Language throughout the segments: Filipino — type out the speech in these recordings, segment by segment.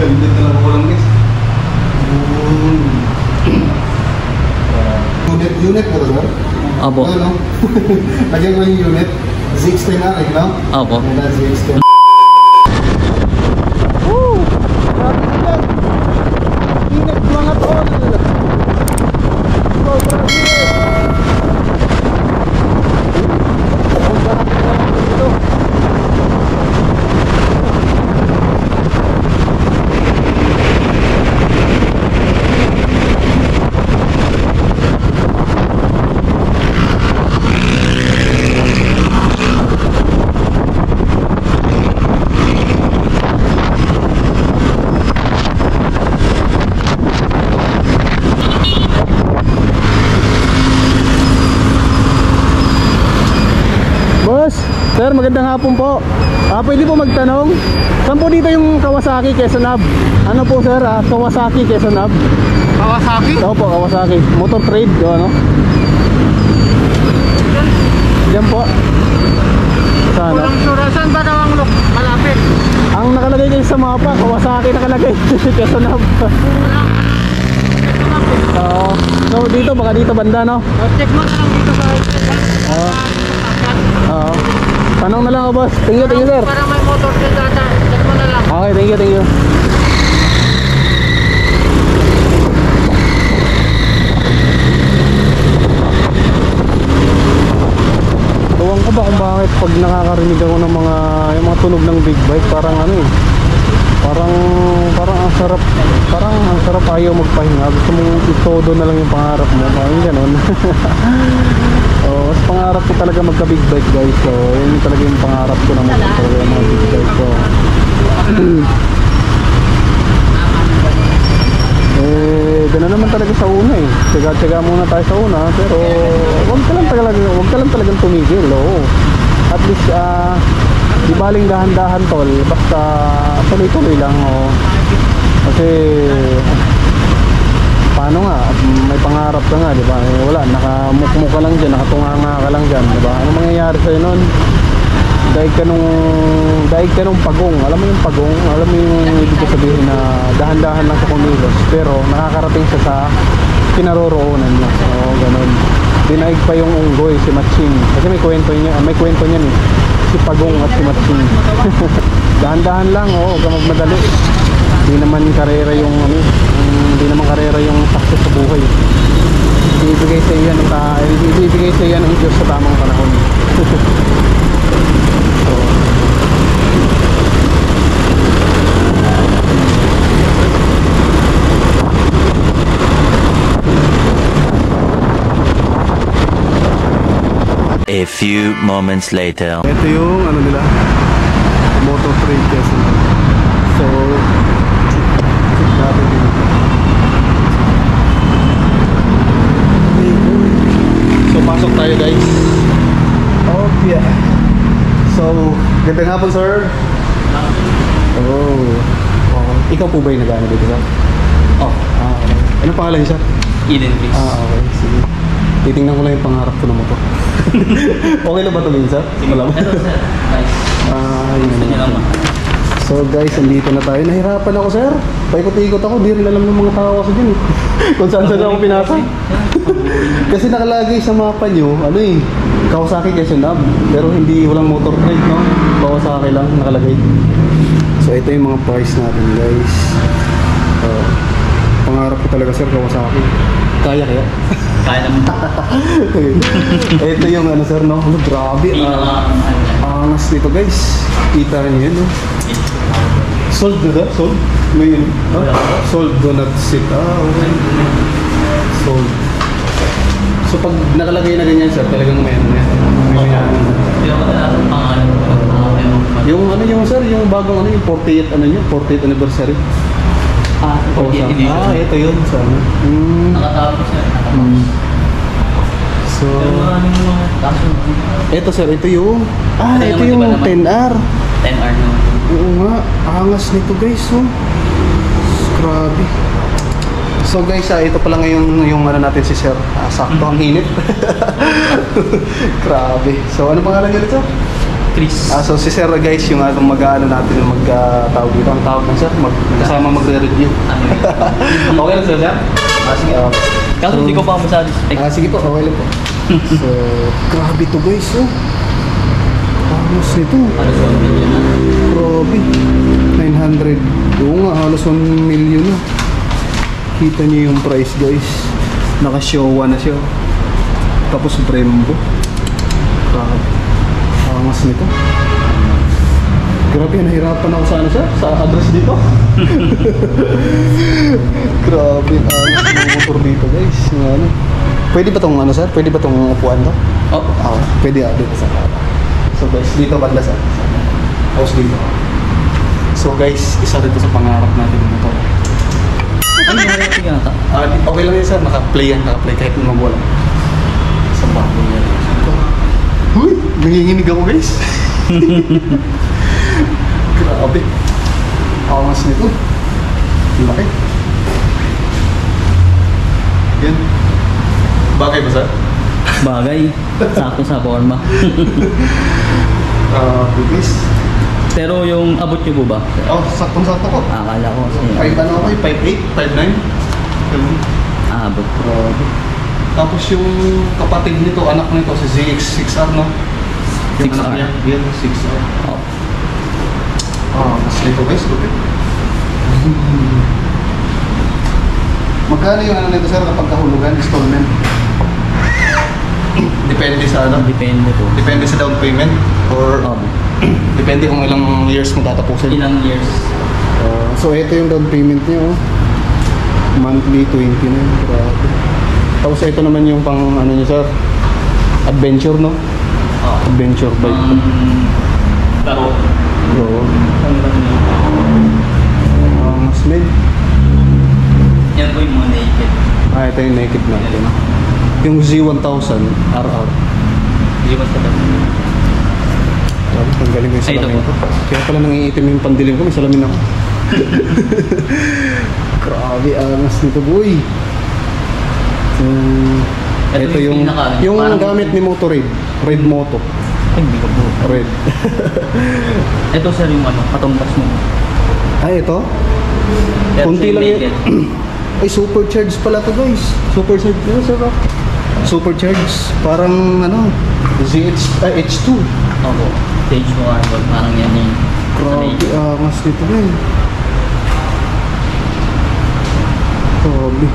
Hindi talaga ko lang guys. Unit mo ba? Opo. Ano? Lagyan ko yung unit. ZX10 na, no? Opo. ZX10. Woo! Grabe sila. Init mga tol. Sobrang init. Sir, magandang hapon po. Pwede po magtanong, saan po dito yung Kawasaki Quezon Hub? Ano po sir? Kawasaki Quezon Hub. Kawasaki? Opo, Kawasaki Motor Trade o ano? Diyan po. Saan? Walang sura, saan ba daw ang malapit? Ang nakalagay kayo sa mapa, Kawasaki nakalagay. Quezon Hub. So dito, baka dito banda, no? Check mo na lang dito sa Oo. Tanong na lang ako, boss. Thank you sir. Para may motor trade data, check mo na lang. Okay, thank you. Tuwang ko ba kung bakit pag nakakarinig ako ng yung mga tunog ng big bike, parang ano eh. Parang ang sarap ayaw magpahinga. Gusto mong itodo na lang yung pangarap mo. Parang gano'n. Mas pangarap ko talaga magka big bike guys. So yun talaga yung pangarap ko na magka yung mga big bike ko. Gano'n naman talaga sa una eh. Tsaga muna tayo sa una. Pero wag ka lang talagang tumigil. At least di baling dahan-dahan tol. Basta tuloy-tuloy lang. Kasi paano nga, may pangarap ka nga, di ba? Wala, nakamukmuk ka lang dyan, nakatunganga ka lang dyan, di ba? Ano mangyayari sa'yo nun? Daig ka nung pagong. Alam mo yung pagong? Alam mo yung ibig ko sabihin na dahan-dahan lang sa kumilos, pero nakakarating siya sa kinaroroonan niya. Ganun. Dinaig pa yung unggoy, si Matching. Kasi may kwento niyan eh. Si Pagong at si Matching. Dahan-dahan lang, huwag ka magmadali. Hindi naman karera yung success sa buhay. Ibibigay sa iyo ng Diyos sa tamang panahon. A few moments later. Ito yung ano nila, Motor Trade Quezon. So natin dito. So pasok tayo guys. Okay. So gandang hapon sir. Ikaw po ba yung nag-ano dito sir? Okay. Anong pangalan niya sir? Eden please. Okay, sige. Titingnan ko lang yung pangarap ko na motor. Okay na ba ito minsan? Wala ba? Ito sir, nice. Gusto niya lang So guys, andito na tayo. Nahirapan ako sir. Paikot-ikot ako, di rin alam ng mga tao kasi dyan. Kung saan ako pinasa. Kasi nakalagay sa mapa nyo, Kawasaki Quezon Hub. Pero walang motor trade, no? Kawasaki lang nakalagay. So ito yung mga price natin guys. Pangarap ko talaga sir, Kawasaki. Kaya kaya? Kaya naman. Ito yung sir, no? Grabe. Angas nito guys. Kita niyo yun, no? Sold na Sold? May sold, do not sit. Okay. Sold. So pag nakalagay na ganyan sir, talagang may yung sir, yung bagong yung 40th 40th anniversary. 40th edition. Ito yun sana. Nakatapos na. So ito sir, ito yung ito yung 10R. 10R na. Oo nga, angas nito guys, Grabe. So guys, ito pala ngayon yung ano natin si Sir. Sakto ang init. Grabe. So ano pangalan niyo dito? Chris. So si Sir guys, yung atong mag-ano natin, mag-tawag dito. Ang tawag ng Sir, kasama magre-review. Okay lang Sir? Sige. Kaso hindi ko pa masyado spec. Sige po, okay lang po. So, grabe to guys, oh. Halos nito. Halos 1 million na. Grabe. 900. Oo nga, halos 1 million na. Kita niyo yung price guys. Naka-Showa na siya. Tapos Brembo. Grabe. Angas nito. Grabe, nahirapan ako sa ano siya? Sa address dito. Grabe, angas ng motor dito guys. Yung ano. Pwede ba tong ano sir? Pwede ba tong upuan to? Oh. Pwede dito sa So guys, dito banda sa house dito. So guys, isa dito sa pangarap natin ng motor. Ano yung natin yata? Okay lang yun sir, naka-play yan, naka-play kahit magwala. Sa bago yan. Huy! Nanginginig ako guys. Grabe. Angas nito. Laki. Yan. Bagay ba sir? Bagay. Sakto sa forma. Bigis. Pero yung abot nyo po ba? Oh, saktong-sakto ko. Akala ko. 5 ano ako, 5'8", 5'9". Abot. Grabe. Tapos yung kapatid nito, anak nito, si ZX6R, no? Yung 6R. anak niya, yan, 6R. Oh. Mas nito guys, lupit. Magkano yung ano nito sir kapag kahulugan, installment? Depende sa ano? Depende po. Depende sa down payment? Or depende kung ilang years mo tatapusin? Ilang years? So ito yung down payment niya, oh. Monthly 20 na yun. Grabe. Tapos ito naman yung pang ano niya sir, adventure, no? Adventure bike. Laro. Oo. Mas mid. Yan po yung mga naked. Ito yung naked natin. Yung Z1000 RR. Hindi ba sa Grabe, ang galing yung salamin ko. Kaya pala nangiitim yung pandilim ko, may salamin ako. Grabe, angas nito boy. Ito yung gamit ni Motorade. Red Moto. Ay, hindi ko po. Red. Ito sir yung ano, katumpas mo. Ito? Ito Kunti yung lang naked. Ay, supercharged pala to guys. Supercharged yun, sir. Supercharged. Parang ano, H2. Opo. Stage 1, parang yan yung Grabe, angas nito na eh. Grabe.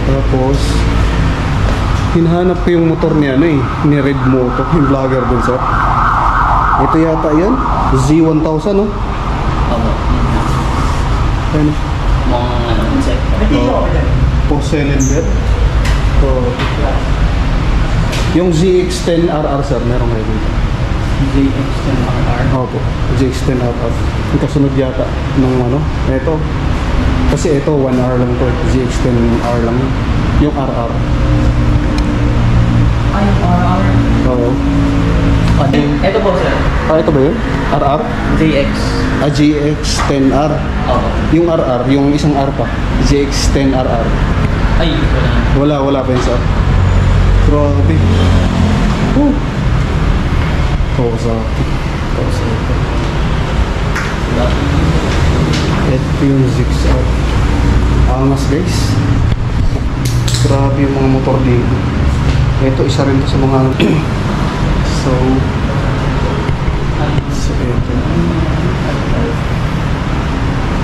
Tapos, hinahanap ko yung motor niya, ano eh, ni Red Moto, yung vlogger dun, sir. Ito yata yan, Z1000, no? Opo. Ano? Mga ano, insect. Cylinder. Yung ZX10RR, sir, meron ngayon dito. ZX10RR. Opo, ZX10RR. Yung kasunod yata ng ano, ito. Kasi ito, 1R lang to. ZX10R lang. Yung RR. Ay, RR. Oo. Ito po sir. Ito ba yun? RR? ZX. GX10R. Opo. Yung RR, yung isang R pa. ZX10RR. Ay, wala. Wala pa yun, sir. Grabe. Kawasaki. Ito yung ZX-R. Angas guys. Grabe yung mga motor dito. Ito isa rin to sa mga so ito.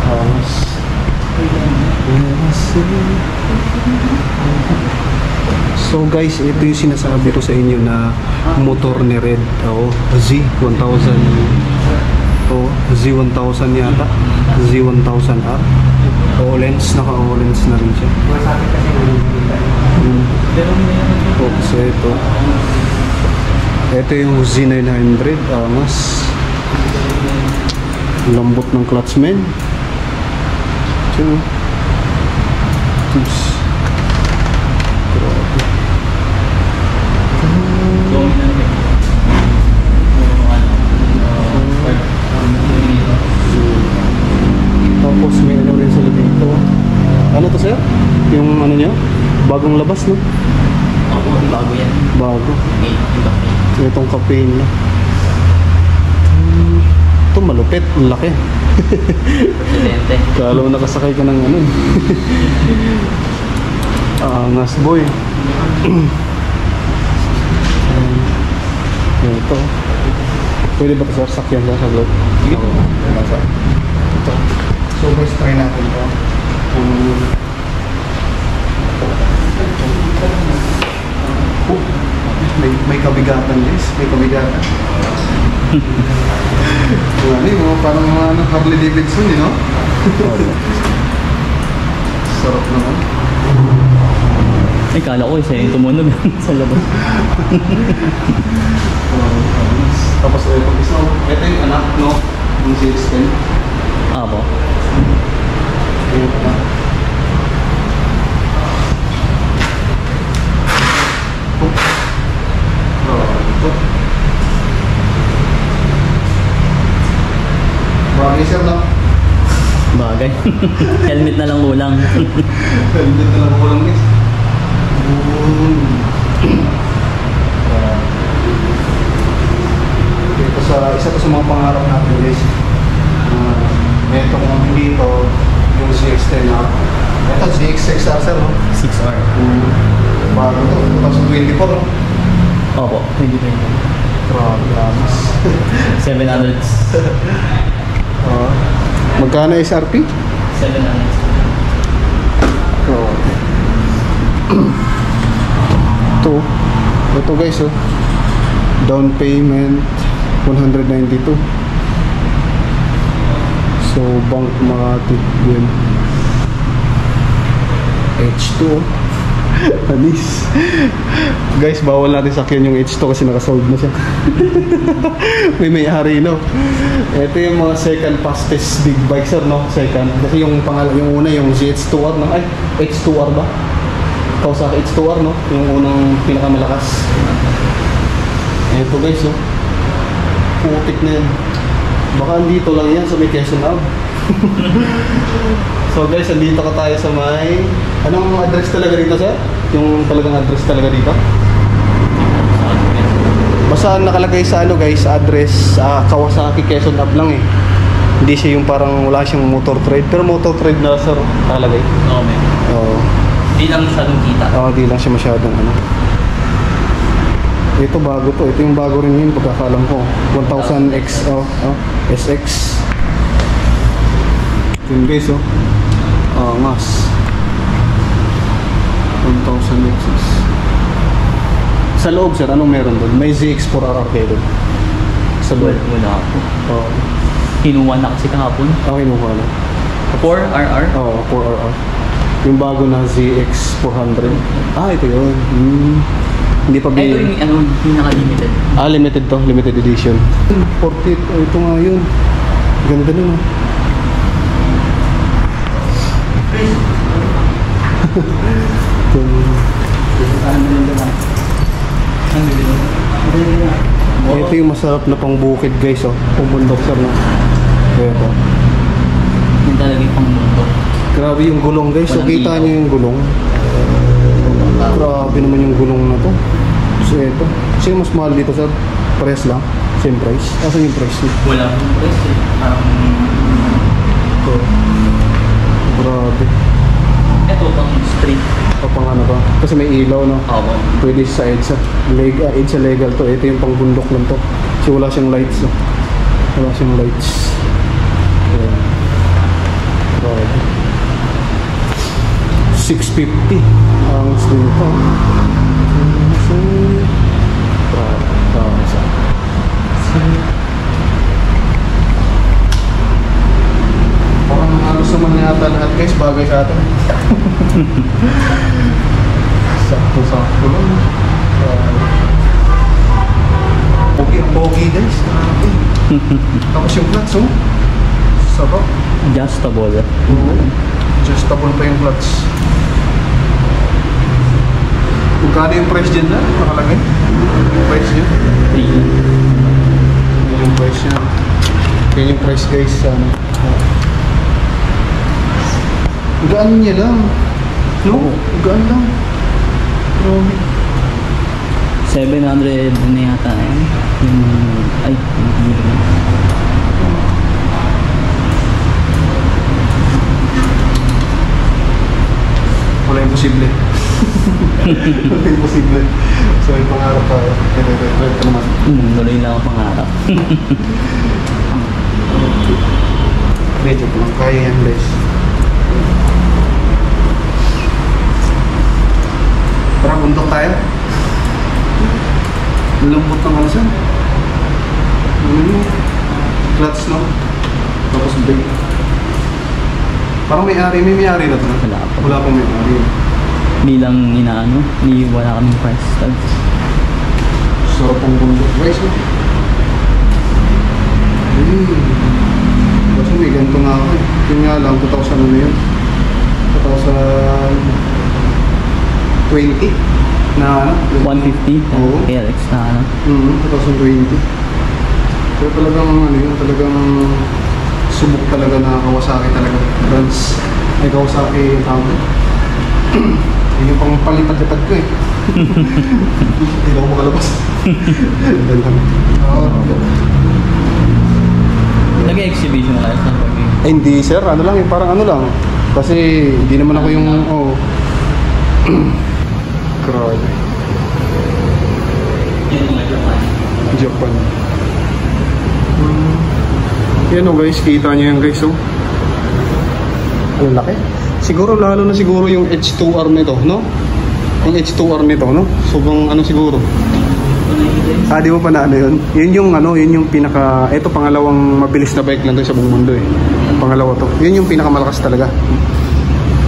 Angas. So guys, ito yung sinasabi ko sa inyo na motor ni Red. Z1000. Z1000 yata. Z1000R. O-lens, naka-O-lens na rin siya. Tapos ito. Ito yung Z900. Angas. Lambot ng clutch, men. Oops. Grabe. Tapos may ano rin niya? Bagong labas, no? Opo, bago yan. Bago. Yung kape. Itong campaign na. Ito malupit, ang laki. Presidente. Kala mo nakasakay ka ng ano. Angas boy. Ito. Pwede ba ito sakyan na sa vlog? Sige po. Ito. So guys, try natin ito. May kabigatan guys. May kabigatan. Ano yung parang mga Harley Davidson, you know? Sarap naman. Ay, kala ko isa yung tumunog sa labas. Tapos ito isa. Ito yung anak, no? Yung CX-10. Apo. Ito na. Ito. Bagay sir na. Bagay. Helmet na lang kulang. Helmet na lang ako lang guys. Ito sa isa to sa mga pangarap natin guys. Ito kung hindi ito yung CX-10 na. Ito CX-6R sir, no? 6R. Bago ito. 2024, no? Opo, 2020. Grabe, amas. 700s. Magkano SRP? 700s. Ito guys, oh. Down payment 192. So Bank Makati yun. H2 Anis. Guys, bawal natin sakyan yung H2 kasi nakasold na siya. May-ari, no? Ito yung mga second fastest big bike, sir, no? Second. Kasi yung una, yung GH2R, no? Ay, H2R ba? Kawasaki H2R, no? Yung unang pinakamalakas. Ito guys, no? Putik na yan. Baka andito lang yan sa may Quezon Ave. So guys, andito ka tayo sa may... Anong address talaga dito, sir? Yung talagang address talaga dito? Basta nakalagay sa ano guys, address Kawasaki Quezon Ave lang eh. Hindi siya yung parang wala siyang motor trade. Pero motor trade na, sir, nakalagay. Oo, may. Oo. Di lang masyadong kita. Oo, di lang siya masyadong ano. Ito bago to. Ito yung bago rin yun, pagkakalam ko. 1000X, SX. Yun guys, oh. Ngas. 1000X. Sa loob, sir, anong meron doon? May ZX4RR kayo doon. Sa loob. Wala ako. Oo. Kinuha na kasi kahapon. Kinuha na. 4RR? Oo, 4RR. Yung bago na ZX400. Ito yun. Hindi pa Ito yung yung naka-limited. Limited to. Limited edition. 40. Ito nga yun. Ganda nun. Ito yung masarap na pang bukid guys, oh. Pumbundok, sir, no? Ito. Yung talaga yung pang mundo. Grabe yung gulong guys. So kita nyo yung gulong. Grabe naman yung gulong na to. So ito. Sino mas mahal dito, sir? Price lang? Same price? Asan yung price niya? Wala akong price eh. Parang... Ito. Grabe. Ito pang street. Pang ano ba? Kasi may ilaw, no? Oo. Pwede sa EDSA. EDSA legal to. Ito yung pang bundok lang to. Kasi wala siyang lights, no? Wala siyang lights. Ayan. Grabe. 650 ang slim to. Parang halos naman yata lahat guys, bagay sa atin. Sakto-sakto lang. Pogi guys. Tapos yung clutch, oh. Sarap. Adjustable. Oo. Adjustable pa yung clutch. Magkano yung price dyan na? Nakalagay? Yung price niya? Yung price niya. Yan yung price guys. Gaan niya lang. No? Gaan lang. Grabe. 700 na yata yan. Yung, ay, hindi. Wala imposible. Wala imposible. So, yung pangarap tayo. Ito naman. Tuloy lang ang pangarap. Medyo ko lang kaya yan, guys. Tara, bundok tayo. Lambot ng ano saan? Clutch, no? Tapos brake. Parang may-ari na ito. Wala pa. Wala pang may-ari. Bilang inaano, wala kaming price tag. Sarap ang bundok, guys, no? Kasi may ganito nga ako eh. Yun nga lang, 2000 ano na yun? 2020 na ano? 150? Oo. KLX na ano? 2020. Pero talagang ano yun, talagang subok talaga na Kawasaki talaga. Brands. May Kawasaki tawag. Yun yung pang palipad-lipad ko eh. Hindi na ako makalabas. Dahil lang. Nag-exhibition kayo sa pag Ay, hindi sir, ano lang eh, parang ano lang. Kasi hindi naman ako yung, grabe. Japan. Yan o guys, kita nyo yan guys, oh. Ang laki. Siguro lalo na siguro yung H2R nito, no? Yung H2R nito, no? Sobrang ano siguro. Di mo pa na ano yun? Yun yung ano, yun yung pinaka, eto pangalawang mabilis na bike lang doon sa buong mundo eh. Pangalawa to. Yun yung pinakamalakas talaga.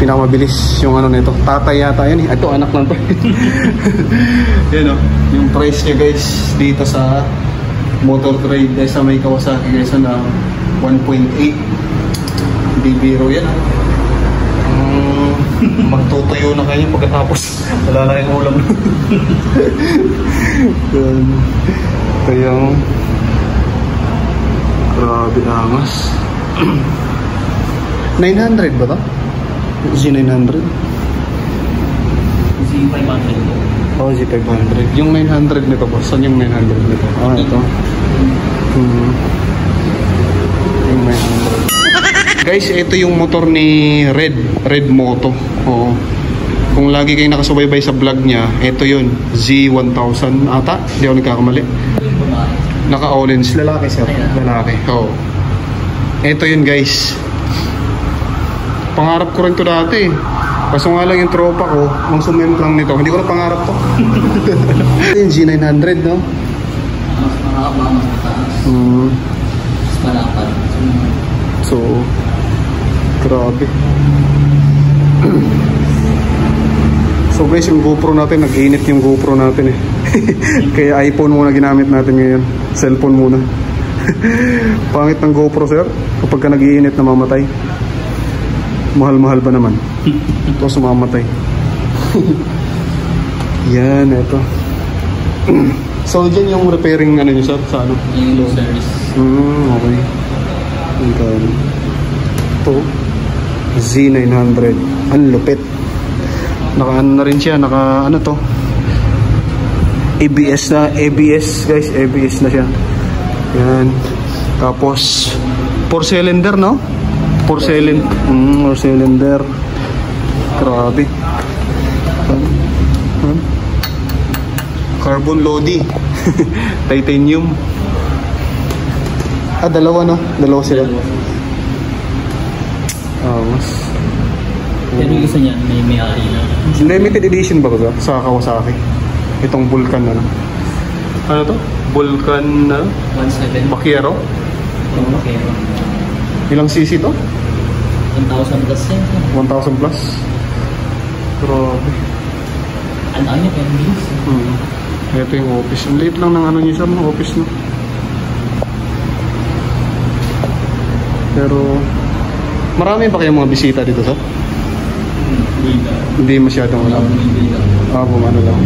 Pinakamabilis yung ano nito. Tatay yata yan eh. Ito anak lang to. Yan oh. Yung price niya guys dito sa Motor Trade sa may Kawasaki guys na 1.8. Hindi biro yan ah. Magtutuyo na kayo pagkatapos wala na yung ulam. Ito yung grabe angas. 900 ba ito? Z900? Z500. Oh, Z500. Yung 900 nito boss. Saan yung 900 nito? Ah, ito. Yung 900. Guys, ito yung motor ni Red Moto. Oo. Kung lagi kayo nakasubaybay sa vlog niya, ito yun. Z1000 ata. Hindi ako nagkakamali. Naka-orange. Lalaki sir. Lalaki. Oo. Ito yun guys. Pangarap ko rin to dati. Kaso nga lang yung tropa ko, ang sumemp lang nito. Hindi ko na pangarap to. Ito yung G900, no? Mas makakaba, mas mataas. Mas malapad. So, grabe. So guys, yung GoPro natin, nag-init yung GoPro natin eh. Kaya iPhone muna ginamit natin ngayon. Cellphone muna. Pangit ng GoPro sir, kapag ka nag-iinit namamatay. Mahal-mahal ba naman? Ito sumamatay. Yan, ito. So dyan yung repairing ano nyo sir, sa ano? Yung service. Okay. Ito Z900. Ang lupit. Naka ano na rin siya, naka ano to, ABS na, ABS guys, ABS na siya. Yan. Tapos 4 cylinder no? 4 cylinder. Grabe. Carbon Lodi. Titanium. Dalawa no? Dalawa sila. Mas Pero yung isa niyan, may-ari na. limited edition ba ba sa Kawasaki? Itong Vulcan na. Ano to? Vulcan na 1.7. Vaquero? Okay. Ilang cc to? 1,000 plus yan. 1,000 plus? Grabe. Ano niya, 10 minutes. Ito yung office. Ang liit lang ng ano niya sir, ng office no? Pero marami pa kayong mga bisita dito sir? Hindi masyadong wala. Ano lang.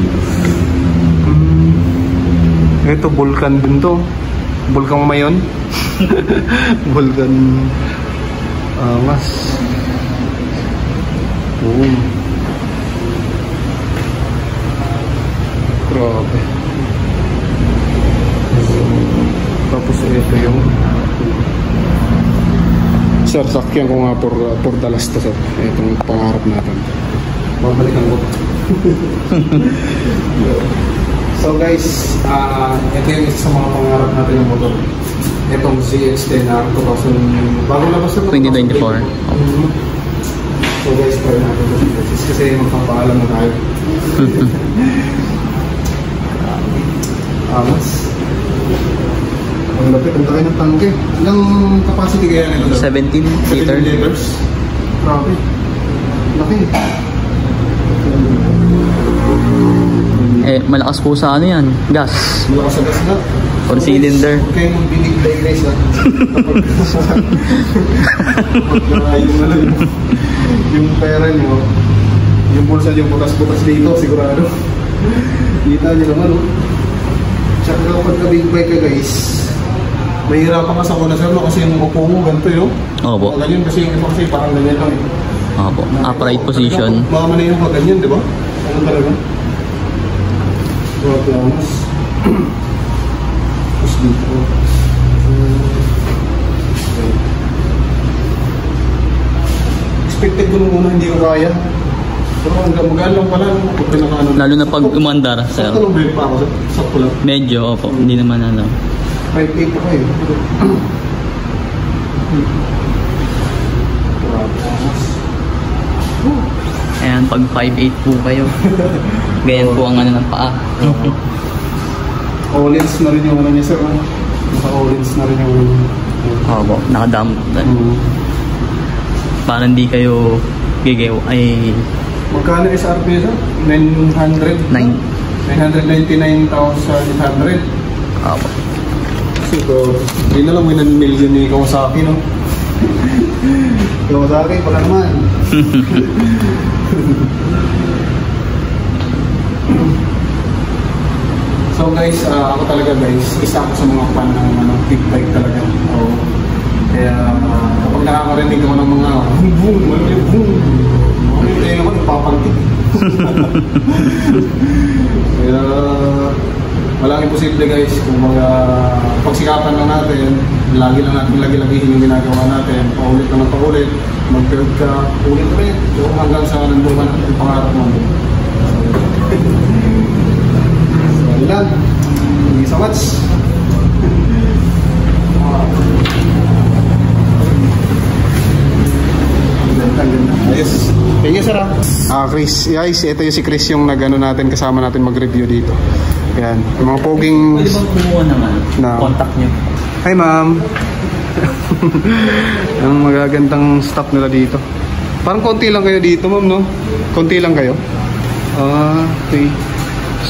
Ito Vulcan din to. Vulcan Mayon. Vulcan mas. Grabe. Tapos ito yung sir, sakyan ko nga for Dallas to sir. Itong pangarap natin. Babalikan ko. So guys, ito yung isa sa mga pangarap natin ng motor. Itong ZX-10R 2000, bago labas na 2024. So guys, try natin ito. Kasi magpapaalam na tayo. Mas ang lapit, ang laki ng tangke. Ilang capacity kaya nito? 17 liter. 17 liters. Grabe. Laki. Malakas po sa ano yan, gas. Malakas sa gas na. 4 cylinder. Huwag kayong magbinig like guys ha. Yung pera nyo, yung bulsa nyo butas-butas dito, sigurado. Kita nyo naman oh. Tsaka kapag ka-big bike ka guys, mahirapan ka sa kuna sir no? Kasi yung upo mo ganito yun. Opo. Ganyan kasi yung iba kasi parang ganyan lang eh. Opo. Upright position. Mamana yung mga ganyan, di ba? Ano talaga? Grabe mas. Tapos dito. Expected ko nung una hindi ko kaya. Pero hanggang magaan lang pala. Lalo na pag umandar, sir. Sakto lang break pa ako. Sakto lang. Medyo, opo. Hindi naman ano. 5'8 pa kayo. Ayan, pag 5'8 po kayo. Ganyan po ang ano ng paa. All-ins na rin yung ano niya sir. Naka-all-ins na rin yung Opo, nakadump. Para hindi kayo gigew ay magkano SRP sir? 999,800. Opo. So, hindi na lang may million ni Kawasaki, no? Kawasaki, pala naman. So guys, ako talaga guys, isa ako sa mga fan ng big bike talaga. So, kaya kapag nakakarinig ako ng mga boom boom, boom, kaya naman napapantik. Kaya walang imposible guys, kung mga pagsikapan lang natin, lagi yung ginagawa natin, paulit na paulit, mag-build ka, ulit hanggang sa nandun ka natin yung pangarap mo. So, lang. Thank you so much. Yes. Thank you, sir. Chris. Guys, ito yung si Chris yung nag-ano natin, kasama natin mag-review dito. Yan. Yung mga poging... Pwede bang kumuha naman? Contact nyo. Hi, ma'am. Ang magagandang staff nila dito. Parang konti lang kayo dito, ma'am, no? Konti lang kayo? Okay.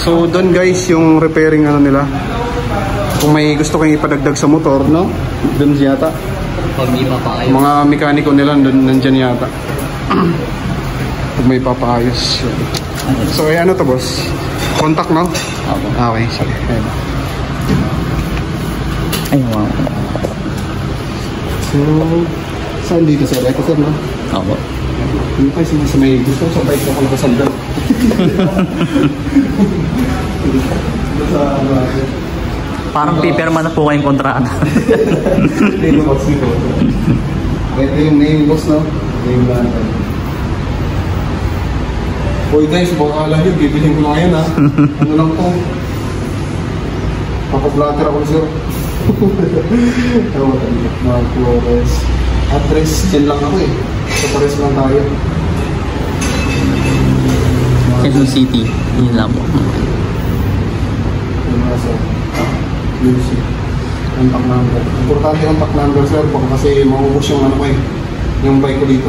So, doon guys, yung repairing ano nila. Kung may gusto kayong ipadagdag sa motor, no? Doon yata. Pag di papaayos. Mga mekaniko nila, nandyan yata. Pag may papaayos. So, ano to, boss? Contact, no? Okay, sige. Ay, wow. So, saan dito, sir? Ito, sir, no? Opo. Hindi kayo sa may gusto sa bike ako nakasandal. Parang pipirma na po kayong kontrata. Name boss nito. Ito yung name boss, no? Name natin. Uy guys, baka akala nyo, bibilhin ko na ngayon ha. Ano lang po? Papaplatter ako sir. Mga Flores. Address, dyan lang ako eh. So pares lang tayo. Quezon City. Yun lang po. Music. Contact number. Importante yung contact number sir. Baka kasi maubos yung ano ko eh. Yung bike ko dito.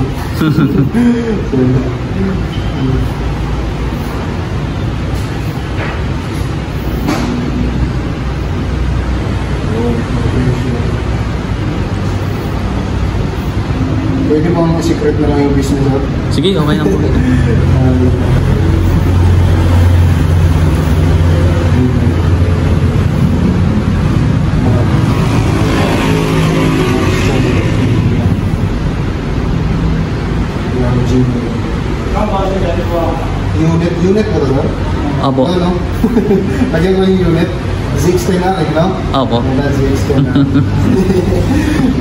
Pwede bang secret na lang yung business sir? Sige, okay lang po. Unit na sir? Opo. No? Lagyan mo yung unit. ZX10 na rin, no? Opo. Wala, ZX10 na.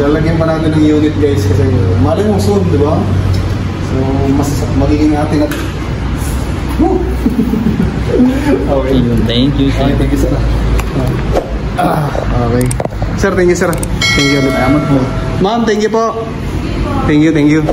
Lalagyan pa natin ng unit guys kasi mali mo soon, di ba? So, mas magiging atin at... Woo! Okay. Thank you, sir. Okay, thank you, sir. Okay. Sir, thank you, sir. Thank you. Salamat po. Ma'am, thank you po. Thank you. Tiyang.